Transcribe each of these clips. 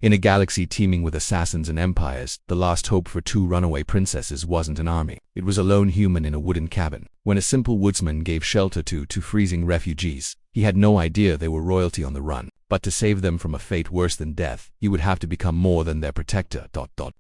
In a galaxy teeming with assassins and empires, the last hope for two runaway princesses wasn't an army. It was a lone human in a wooden cabin. When a simple woodsman gave shelter to two freezing refugees, he had no idea they were royalty on the run. But to save them from a fate worse than death, he would have to become more than their protector.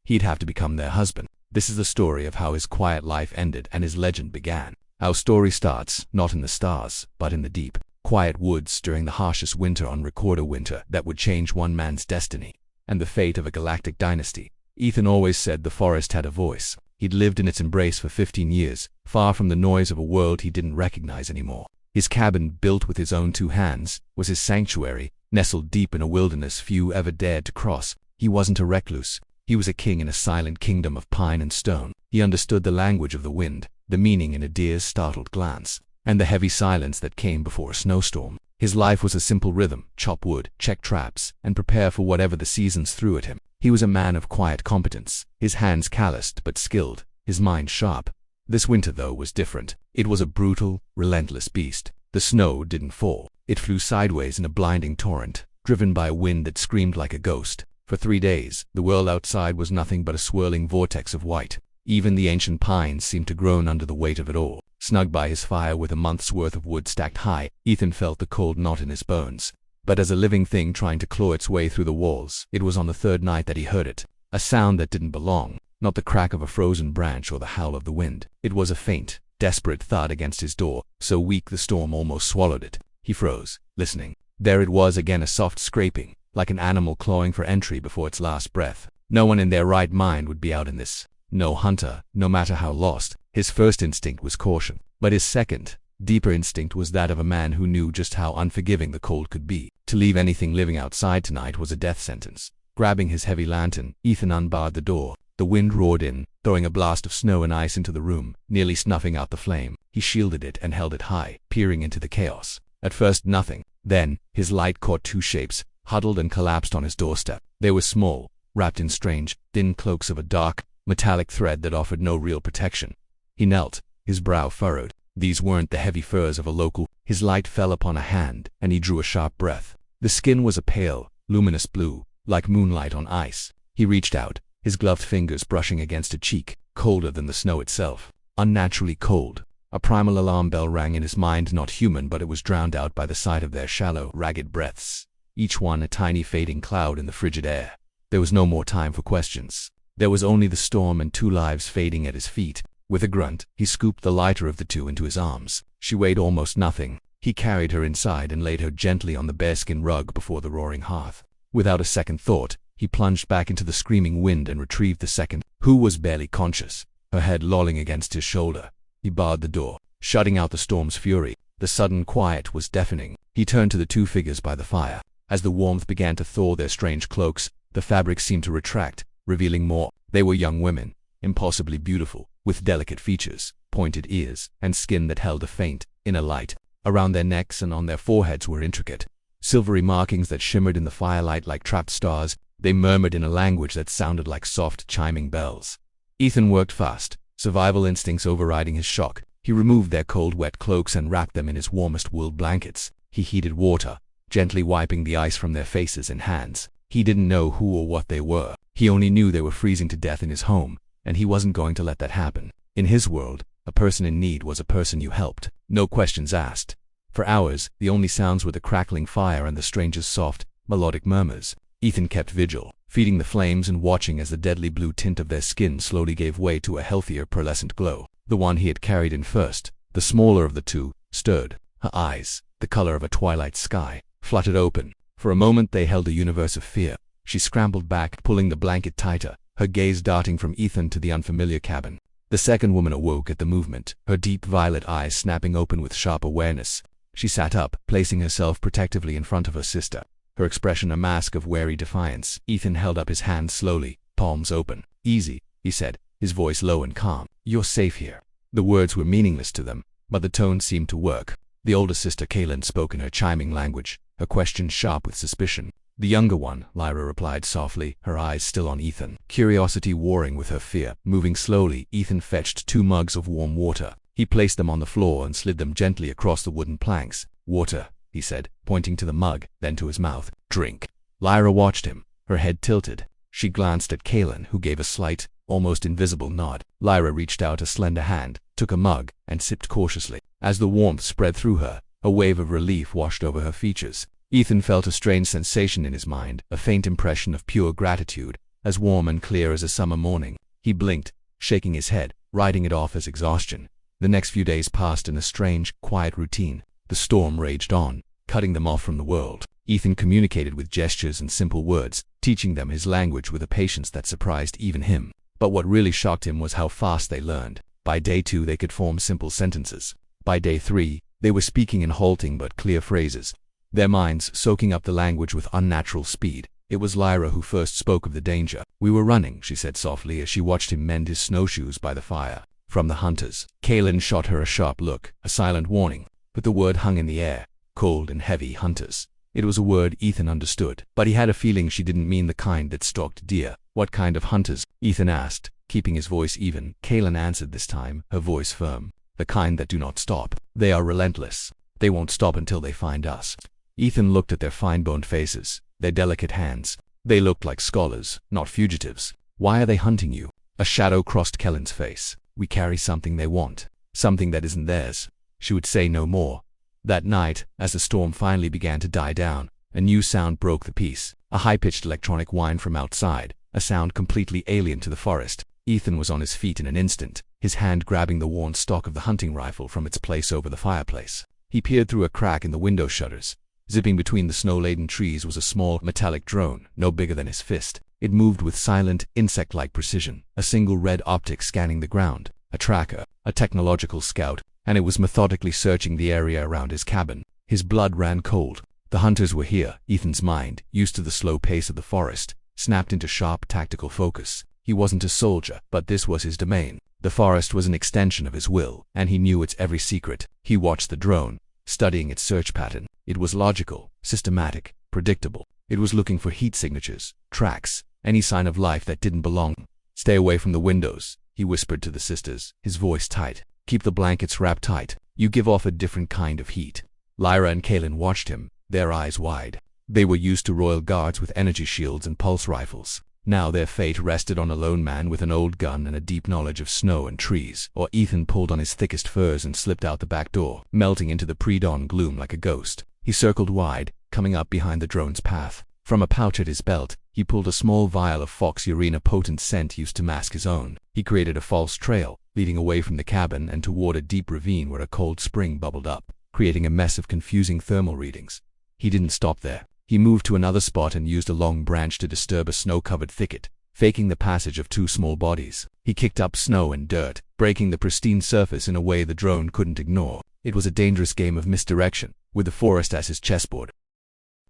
He'd have to become their husband. This is the story of how his quiet life ended and his legend began. Our story starts, not in the stars, but in the deep, quiet woods during the harshest winter on record, a winter that would change one man's destiny and the fate of a galactic dynasty. Ethan always said the forest had a voice. He'd lived in its embrace for 15 years, far from the noise of a world he didn't recognize anymore. His cabin, built with his own 2 hands, was his sanctuary, nestled deep in a wilderness few ever dared to cross. He wasn't a recluse. He was a king in a silent kingdom of pine and stone. He understood the language of the wind, the meaning in a deer's startled glance, and the heavy silence that came before a snowstorm. His life was a simple rhythm: chop wood, check traps, and prepare for whatever the seasons threw at him. He was a man of quiet competence, his hands calloused but skilled, his mind sharp. This winter, though, was different. It was a brutal, relentless beast. The snow didn't fall. It flew sideways in a blinding torrent, driven by a wind that screamed like a ghost. For 3 days, the world outside was nothing but a swirling vortex of white. Even the ancient pines seemed to groan under the weight of it all. Snug by his fire with a month's worth of wood stacked high, Ethan felt the cold knot in his bones. But as a living thing trying to claw its way through the walls, it was on the 3rd night that he heard it. A sound that didn't belong. Not the crack of a frozen branch or the howl of the wind. It was a faint, desperate thud against his door, so weak the storm almost swallowed it. He froze, listening. There it was again, a soft scraping, like an animal clawing for entry before its last breath. No one in their right mind would be out in this. No hunter, no matter how lost. His first instinct was caution, but his second, deeper instinct was that of a man who knew just how unforgiving the cold could be. To leave anything living outside tonight was a death sentence. Grabbing his heavy lantern, Ethan unbarred the door. The wind roared in, throwing a blast of snow and ice into the room, nearly snuffing out the flame. He shielded it and held it high, peering into the chaos. At first nothing. Then, his light caught 2 shapes, huddled and collapsed on his doorstep. They were small, wrapped in strange, thin cloaks of a dark, metallic thread that offered no real protection. He knelt, his brow furrowed. These weren't the heavy furs of a local. His light fell upon a hand, and he drew a sharp breath. The skin was a pale, luminous blue, like moonlight on ice. He reached out, his gloved fingers brushing against a cheek, colder than the snow itself. Unnaturally cold. A primal alarm bell rang in his mind, not human, but it was drowned out by the sight of their shallow, ragged breaths, each one a tiny fading cloud in the frigid air. There was no more time for questions. There was only the storm and 2 lives fading at his feet. With a grunt, he scooped the lighter of the 2 into his arms. She weighed almost nothing. He carried her inside and laid her gently on the bearskin rug before the roaring hearth. Without a second thought, he plunged back into the screaming wind and retrieved the second, who was barely conscious, her head lolling against his shoulder. He barred the door, shutting out the storm's fury. The sudden quiet was deafening. He turned to the 2 figures by the fire. As the warmth began to thaw their strange cloaks, the fabric seemed to retract, revealing more. They were young women, impossibly beautiful, with delicate features, pointed ears, and skin that held a faint, inner light. Around their necks and on their foreheads were intricate, silvery markings that shimmered in the firelight like trapped stars. They murmured in a language that sounded like soft, chiming bells. Ethan worked fast, survival instincts overriding his shock. He removed their cold, wet cloaks and wrapped them in his warmest wool blankets. He heated water, gently wiping the ice from their faces and hands. He didn't know who or what they were. He only knew they were freezing to death in his home, and he wasn't going to let that happen. In his world, a person in need was a person you helped. No questions asked. For hours, the only sounds were the crackling fire and the stranger's soft, melodic murmurs. Ethan kept vigil, feeding the flames and watching as the deadly blue tint of their skin slowly gave way to a healthier, pearlescent glow. The one he had carried in first, the smaller of the 2, stirred. Her eyes, the color of a twilight sky, fluttered open. For a moment they held a universe of fear. She scrambled back, pulling the blanket tighter, her gaze darting from Ethan to the unfamiliar cabin. The second woman awoke at the movement, her deep violet eyes snapping open with sharp awareness. She sat up, placing herself protectively in front of her sister, her expression a mask of wary defiance. Ethan held up his hands slowly, palms open. "Easy," he said, his voice low and calm. "You're safe here." The words were meaningless to them, but the tone seemed to work. The older sister Kaylin spoke in her chiming language, her questions sharp with suspicion. "The younger one," Lyra replied softly, her eyes still on Ethan, curiosity warring with her fear. Moving slowly, Ethan fetched 2 mugs of warm water. He placed them on the floor and slid them gently across the wooden planks. "Water," he said, pointing to the mug, then to his mouth. "Drink." Lyra watched him, her head tilted. She glanced at Kalen, who gave a slight, almost invisible nod. Lyra reached out a slender hand, took a mug, and sipped cautiously. As the warmth spread through her, a wave of relief washed over her features. Ethan felt a strange sensation in his mind, a faint impression of pure gratitude, as warm and clear as a summer morning. He blinked, shaking his head, writing it off as exhaustion. The next few days passed in a strange, quiet routine. The storm raged on, cutting them off from the world. Ethan communicated with gestures and simple words, teaching them his language with a patience that surprised even him. But what really shocked him was how fast they learned. By day 2 they could form simple sentences. By day 3, they were speaking in halting but clear phrases, their minds soaking up the language with unnatural speed. It was Lyra who first spoke of the danger. "We were running," she said softly as she watched him mend his snowshoes by the fire. "From the hunters." Kalen shot her a sharp look, a silent warning, but the word hung in the air, cold and heavy. Hunters. It was a word Ethan understood, but he had a feeling she didn't mean the kind that stalked deer. "What kind of hunters?" Ethan asked, keeping his voice even. Kalen answered this time, her voice firm. "The kind that do not stop. They are relentless. They won't stop until they find us." Ethan looked at their fine-boned faces, their delicate hands. They looked like scholars, not fugitives. "Why are they hunting you?" A shadow crossed Kellen's face. "We carry something they want, something that isn't theirs." She would say no more. That night, as the storm finally began to die down, a new sound broke the peace. A high-pitched electronic whine from outside, a sound completely alien to the forest. Ethan was on his feet in an instant, his hand grabbing the worn stock of the hunting rifle from its place over the fireplace. He peered through a crack in the window shutters. Zipping between the snow-laden trees was a small, metallic drone, no bigger than his fist. It moved with silent, insect-like precision, a single red optic scanning the ground. A tracker, a technological scout, and it was methodically searching the area around his cabin. His blood ran cold. The hunters were here. Ethan's mind, used to the slow pace of the forest, snapped into sharp tactical focus. He wasn't a soldier, but this was his domain. The forest was an extension of his will, and he knew its every secret. He watched the drone, studying its search pattern. It was logical, systematic, predictable. It was looking for heat signatures, tracks, any sign of life that didn't belong. "Stay away from the windows," he whispered to the sisters, his voice tight. "Keep the blankets wrapped tight. You give off a different kind of heat." Lyra and Kalen watched him, their eyes wide. They were used to royal guards with energy shields and pulse rifles. Now their fate rested on a lone man with an old gun and a deep knowledge of snow and trees. Or Ethan pulled on his thickest furs and slipped out the back door, melting into the pre-dawn gloom like a ghost. He circled wide, coming up behind the drone's path. From a pouch at his belt, he pulled a small vial of fox urine, a potent scent used to mask his own. He created a false trail, leading away from the cabin and toward a deep ravine where a cold spring bubbled up, creating a mess of confusing thermal readings. He didn't stop there. He moved to another spot and used a long branch to disturb a snow-covered thicket, faking the passage of two small bodies. He kicked up snow and dirt, breaking the pristine surface in a way the drone couldn't ignore. It was a dangerous game of misdirection, with the forest as his chessboard.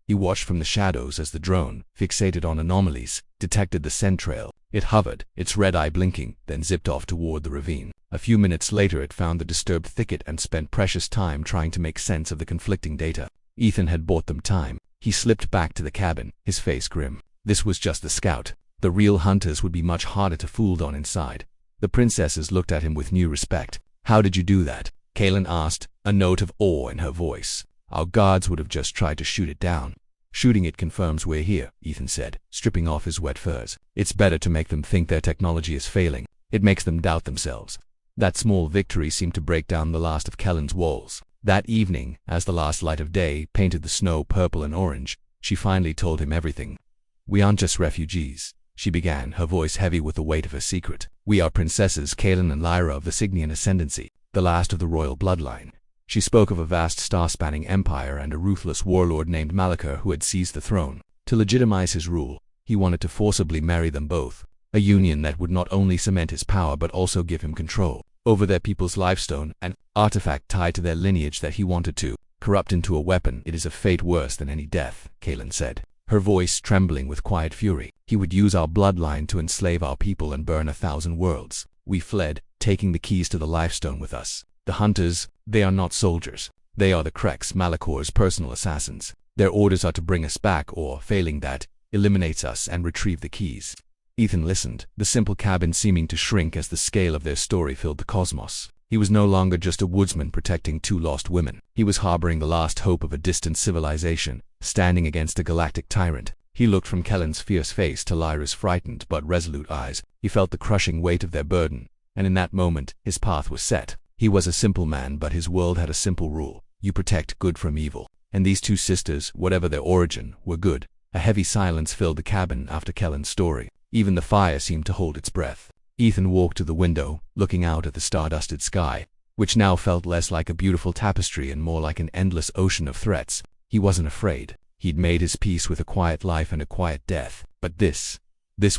He watched from the shadows as the drone, fixated on anomalies, detected the scent trail. It hovered, its red eye blinking, then zipped off toward the ravine. A few minutes later it found the disturbed thicket and spent precious time trying to make sense of the conflicting data. Ethan had bought them time. He slipped back to the cabin, his face grim. This was just the scout. The real hunters would be much harder to fool on inside. The princesses looked at him with new respect. "How did you do that?" Kalen asked, a note of awe in her voice. "Our guards would have just tried to shoot it down." "Shooting it confirms we're here," Ethan said, stripping off his wet furs. "It's better to make them think their technology is failing. It makes them doubt themselves." That small victory seemed to break down the last of Kellen's walls. That evening, as the last light of day painted the snow purple and orange, she finally told him everything. "We aren't just refugees," she began, her voice heavy with the weight of her secret. "We are princesses Kalen and Lyra of the Signian ascendancy, the last of the royal bloodline." She spoke of a vast star-spanning empire and a ruthless warlord named Malachar who had seized the throne. To legitimize his rule, he wanted to forcibly marry them both, a union that would not only cement his power but also give him control over their people's lifestone, an artifact tied to their lineage that he wanted to corrupt into a weapon. "It is a fate worse than any death," Kalen said, her voice trembling with quiet fury. "He would use our bloodline to enslave our people and burn 1,000 worlds. We fled, taking the keys to the lifestone with us. The hunters, they are not soldiers. They are the Kreks, Malachar's personal assassins. Their orders are to bring us back or, failing that, eliminate us and retrieve the keys." Ethan listened, the simple cabin seeming to shrink as the scale of their story filled the cosmos. He was no longer just a woodsman protecting two lost women. He was harboring the last hope of a distant civilization, standing against a galactic tyrant. He looked from Kellen's fierce face to Lyra's frightened but resolute eyes. He felt the crushing weight of their burden, and in that moment, his path was set. He was a simple man, but his world had a simple rule. You protect good from evil. And these two sisters, whatever their origin, were good. A heavy silence filled the cabin after Kellen's story. Even the fire seemed to hold its breath. Ethan walked to the window, looking out at the star-dusted sky, which now felt less like a beautiful tapestry and more like an endless ocean of threats. He wasn't afraid. He'd made his peace with a quiet life and a quiet death. But this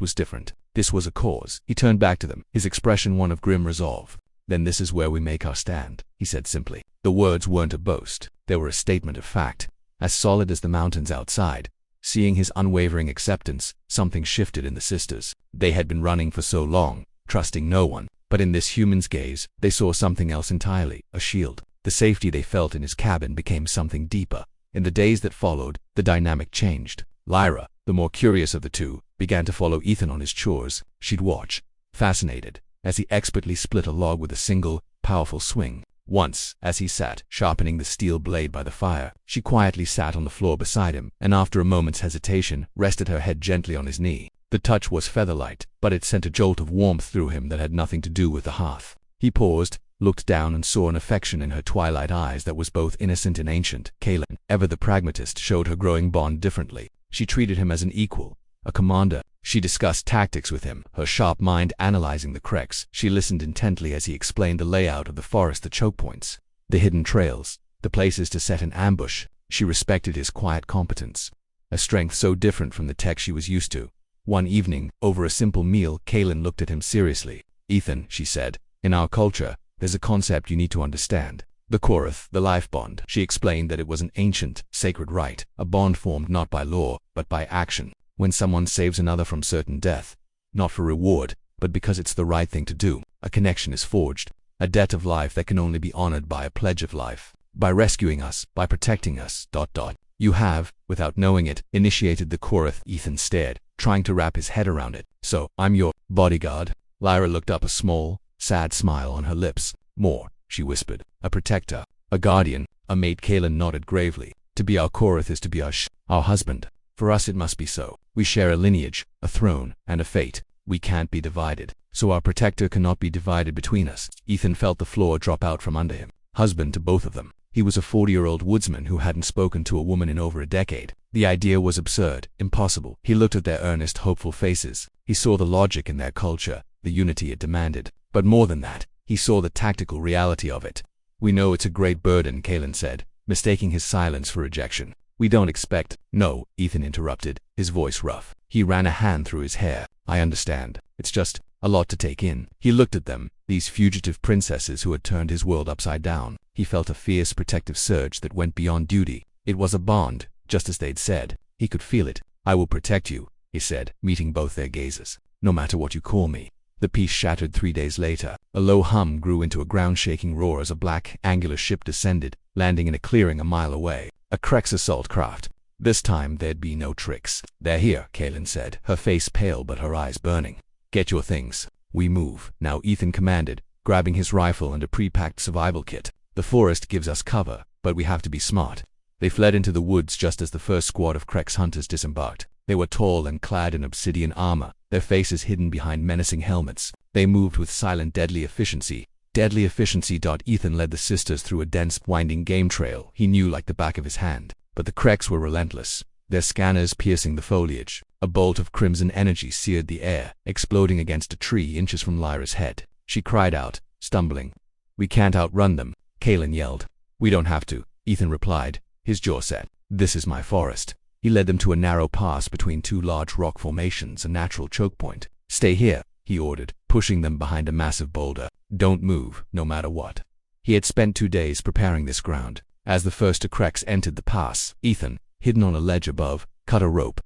was different. This was a cause. He turned back to them, his expression one of grim resolve. "Then this is where we make our stand," he said simply. The words weren't a boast. They were a statement of fact, as solid as the mountains outside. Seeing his unwavering acceptance, something shifted in the sisters. They had been running for so long, trusting no one, but in this human's gaze, they saw something else entirely, a shield. The safety they felt in his cabin became something deeper. In the days that followed, the dynamic changed. Lyra, the more curious of the two, began to follow Ethan on his chores. She'd watch, fascinated, as he expertly split a log with a single, powerful swing. Once, as he sat, sharpening the steel blade by the fire, she quietly sat on the floor beside him, and after a moment's hesitation, rested her head gently on his knee. The touch was featherlight, but it sent a jolt of warmth through him that had nothing to do with the hearth. He paused, looked down and saw an affection in her twilight eyes that was both innocent and ancient. Kaelin, ever the pragmatist, showed her growing bond differently. She treated him as an equal, a commander. She discussed tactics with him, her sharp mind analyzing the cracks. She listened intently as he explained the layout of the forest, the choke points, the hidden trails, the places to set an ambush. She respected his quiet competence, a strength so different from the tech she was used to. One evening, over a simple meal, Kaelin looked at him seriously. "Ethan," she said, "in our culture, there's a concept you need to understand. The Korath, the life bond." She explained that it was an ancient, sacred right, a bond formed not by law, but by action. When someone saves another from certain death, not for reward, but because it's the right thing to do, a connection is forged, a debt of life that can only be honored by a pledge of life. By rescuing us, by protecting us, ... You have, without knowing it, initiated the Korath. Ethan stared, trying to wrap his head around it. "So, I'm your bodyguard?" Lyra looked up, a small, sad smile on her lips. "More," she whispered. "A protector, a guardian, a mate." Kaelin nodded gravely. "To be our Korath is to be our husband. For us it must be so. We share a lineage, a throne, and a fate. We can't be divided. So our protector cannot be divided between us." Ethan felt the floor drop out from under him. Husband to both of them. He was a 40-year-old woodsman who hadn't spoken to a woman in over a decade. The idea was absurd, impossible. He looked at their earnest, hopeful faces. He saw the logic in their culture, the unity it demanded. But more than that, he saw the tactical reality of it. "We know it's a great burden," Kaelin said, mistaking his silence for rejection. "We don't expect—" "No," Ethan interrupted, his voice rough. He ran a hand through his hair. "I understand. It's just a lot to take in." He looked at them, these fugitive princesses who had turned his world upside down. He felt a fierce protective surge that went beyond duty. It was a bond, just as they'd said. He could feel it. "I will protect you," he said, meeting both their gazes. "No matter what you call me." The peace shattered 3 days later. A low hum grew into a ground-shaking roar as a black, angular ship descended, landing in a clearing a mile away. A Krex assault craft. This time there'd be no tricks. "They're here," Kaelin said, her face pale but her eyes burning. "Get your things. We move." "Now," Ethan commanded, grabbing his rifle and a pre-packed survival kit. "The forest gives us cover, but we have to be smart." They fled into the woods just as the first squad of Krex hunters disembarked. They were tall and clad in obsidian armor, their faces hidden behind menacing helmets. They moved with silent, deadly efficiency. Ethan led the sisters through a dense, winding game trail he knew like the back of his hand. But the Krex were relentless, their scanners piercing the foliage. A bolt of crimson energy seared the air, exploding against a tree inches from Lyra's head. She cried out, stumbling. "We can't outrun them," Kaelin yelled. "We don't have to," Ethan replied, his jaw set. "This is my forest." He led them to a narrow pass between two large rock formations, a natural choke point. "Stay here," he ordered, pushing them behind a massive boulder. "Don't move, no matter what." He had spent 2 days preparing this ground. As the first Krex entered the pass, Ethan, hidden on a ledge above, cut a rope.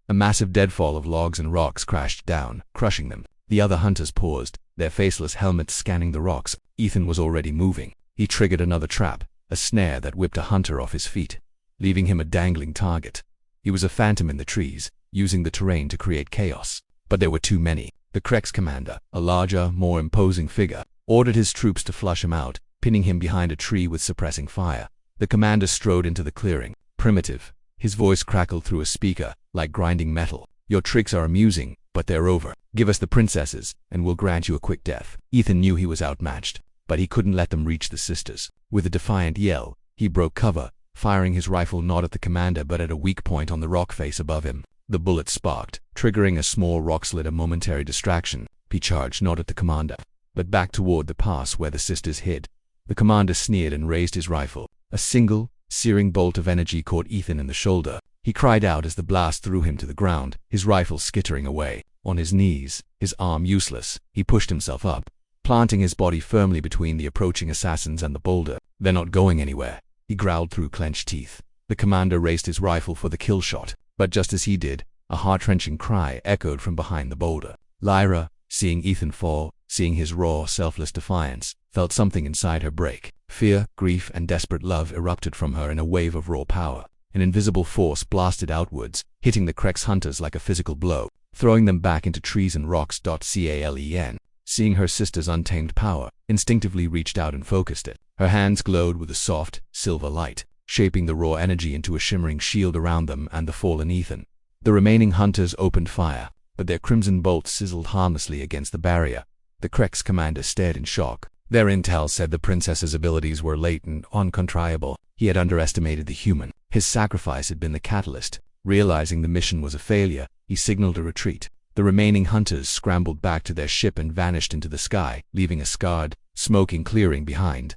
A massive deadfall of logs and rocks crashed down, crushing them. The other hunters paused, their faceless helmets scanning the rocks. Ethan was already moving. He triggered another trap, a snare that whipped a hunter off his feet, leaving him a dangling target. He was a phantom in the trees, using the terrain to create chaos. But there were too many. The Krex commander, a larger, more imposing figure, ordered his troops to flush him out, pinning him behind a tree with suppressing fire. The commander strode into the clearing, primitive, His voice crackled through a speaker, like grinding metal. "Your tricks are amusing, but they're over. Give us the princesses, and we'll grant you a quick death." Ethan knew he was outmatched, but he couldn't let them reach the sisters. With a defiant yell, he broke cover, firing his rifle not at the commander but at a weak point on the rock face above him. The bullet sparked, triggering a small rock slit, a momentary distraction. He charged not at the commander, but back toward the pass where the sisters hid. The commander sneered and raised his rifle. A single, searing bolt of energy caught Ethan in the shoulder. He cried out as the blast threw him to the ground, his rifle skittering away. On his knees, his arm useless, he pushed himself up, planting his body firmly between the approaching assassins and the boulder. "They're not going anywhere," he growled through clenched teeth. The commander raised his rifle for the kill shot, but just as he did, a heart-wrenching cry echoed from behind the boulder. Lyra, seeing Ethan fall, seeing his raw, selfless defiance, felt something inside her break. Fear, grief, and desperate love erupted from her in a wave of raw power. An invisible force blasted outwards, hitting the Krex hunters like a physical blow, throwing them back into trees and rocks. Calen, seeing her sister's untamed power, instinctively reached out and focused it. Her hands glowed with a soft, silver light, shaping the raw energy into a shimmering shield around them and the fallen Ethan. The remaining hunters opened fire, but their crimson bolts sizzled harmlessly against the barrier. The Krex commander stared in shock. Their intel said the princess's abilities were latent, uncontrollable. He had underestimated the human. His sacrifice had been the catalyst. Realizing the mission was a failure, he signaled a retreat. The remaining hunters scrambled back to their ship and vanished into the sky, leaving a scarred, smoking clearing behind.